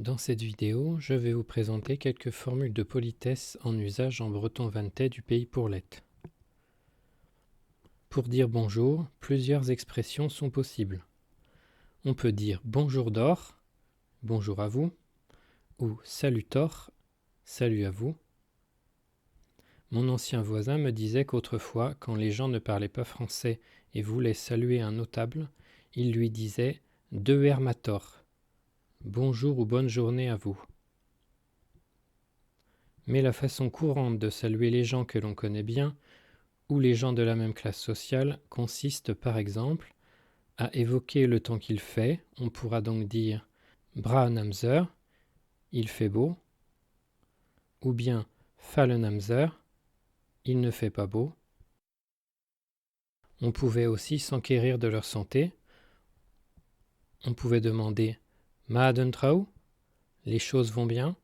Dans cette vidéo, je vais vous présenter quelques formules de politesse en usage en breton vantais du pays Pourleth. Pour dire bonjour, plusieurs expressions sont possibles. On peut dire bonjour d'or, bonjour à vous, ou salut tor, salut à vous. Mon ancien voisin me disait qu'autrefois, quand les gens ne parlaient pas français et voulaient saluer un notable, il lui disait de mator, bonjour ou bonne journée à vous. Mais la façon courante de saluer les gens que l'on connaît bien, ou les gens de la même classe sociale, consiste par exemple à évoquer le temps qu'il fait. On pourra donc dire Bra namzer, il fait beau, ou bien Fallen namzer, il ne fait pas beau. On pouvait aussi s'enquérir de leur santé. On pouvait demander Maaden trau, les choses vont bien,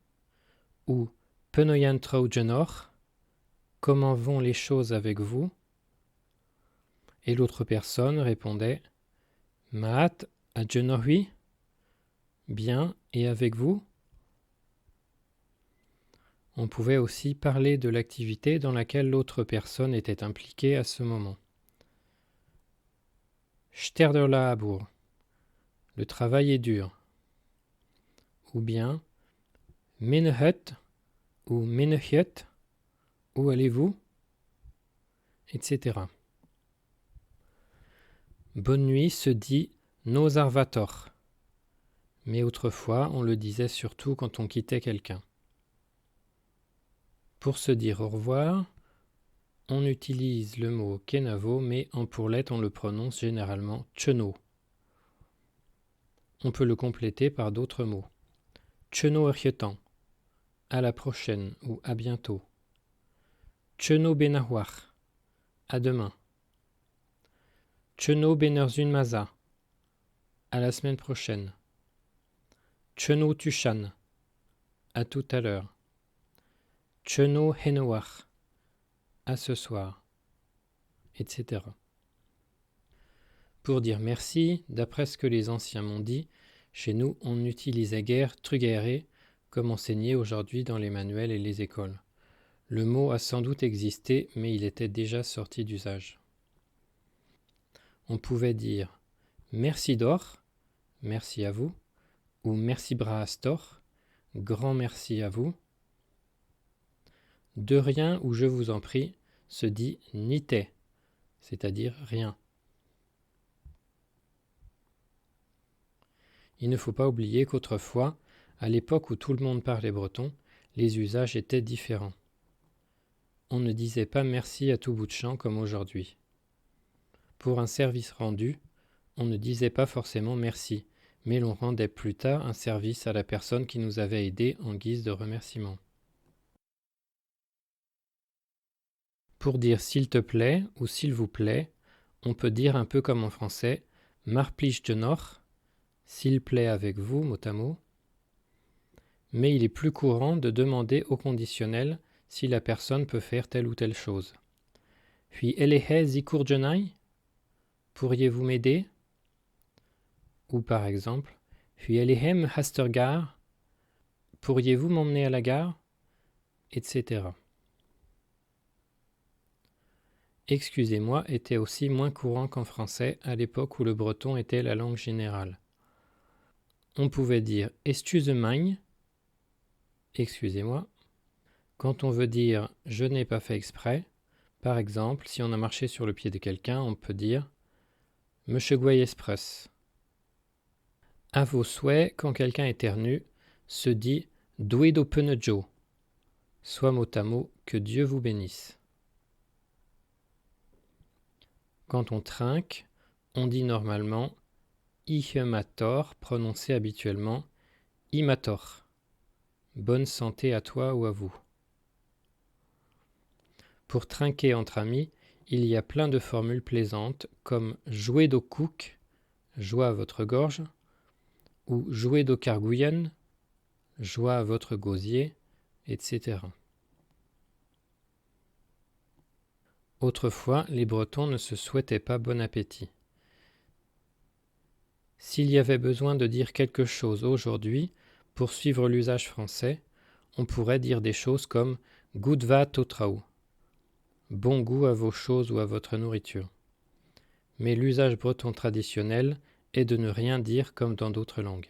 ou Penoyan trau genor, comment vont les choses avec vous? Et l'autre personne répondait Maat a genorhui, bien et avec vous? On pouvait aussi parler de l'activité dans laquelle l'autre personne était impliquée à ce moment. Sterderla abour, le travail est dur. Ou bien Menehut ou Menehut, où allez-vous? Etc. Bonne nuit se dit nos arvator, mais autrefois on le disait surtout quand on quittait quelqu'un. Pour se dire au revoir, on utilise le mot kenavo, mais en pourleth on le prononce généralement cheno. On peut le compléter par d'autres mots. Cheno erjetan, à la prochaine ou à bientôt. Cheno benahwar, à demain. Cheno benerzun maza, à la semaine prochaine. Cheno tushan, à tout à l'heure. Cheno henowar, à ce soir, etc. Pour dire merci, d'après ce que les anciens m'ont dit, chez nous on n'utilisait guère trugere comme enseigné aujourd'hui dans les manuels et les écoles. Le mot a sans doute existé, mais il était déjà sorti d'usage. On pouvait dire merci d'or, merci à vous, ou merci braastor, grand merci à vous. De rien ou je vous en prie se dit nite, c'est-à-dire rien. Il ne faut pas oublier qu'autrefois, à l'époque où tout le monde parlait breton, les usages étaient différents. On ne disait pas merci à tout bout de champ comme aujourd'hui. Pour un service rendu, on ne disait pas forcément merci, mais l'on rendait plus tard un service à la personne qui nous avait aidés en guise de remerciement. Pour dire s'il te plaît ou s'il vous plaît, on peut dire un peu comme en français marplich de nor, s'il plaît avec vous, mot à mot. Mais il est plus courant de demander au conditionnel si la personne peut faire telle ou telle chose. Puis elehe zikurjenai, pourriez-vous m'aider? Ou par exemple, puis elehem hastergar, pourriez-vous m'emmener à la gare? Etc. Excusez-moi était aussi moins courant qu'en français à l'époque où le breton était la langue générale. On pouvait dire excuse-moi, excusez-moi. Quand on veut dire je n'ai pas fait exprès, par exemple, si on a marché sur le pied de quelqu'un, on peut dire Monsieur Guayespress. À vos souhaits, quand quelqu'un éternue, se dit Duedo penejo, soit mot à mot que Dieu vous bénisse. Quand on trinque, on dit normalement Ihemator, prononcé habituellement Imator. Bonne santé à toi ou à vous. Pour trinquer entre amis, il y a plein de formules plaisantes comme jouer do cook, joie à votre gorge, ou jouer do cargouyen, joie à votre gosier, etc. Autrefois, les Bretons ne se souhaitaient pas bon appétit. S'il y avait besoin de dire quelque chose aujourd'hui, Pour suivre l'usage français, on pourrait dire des choses comme « Gut va totrau », bon goût à vos choses ou à votre nourriture. Mais l'usage breton traditionnel est de ne rien dire comme dans d'autres langues.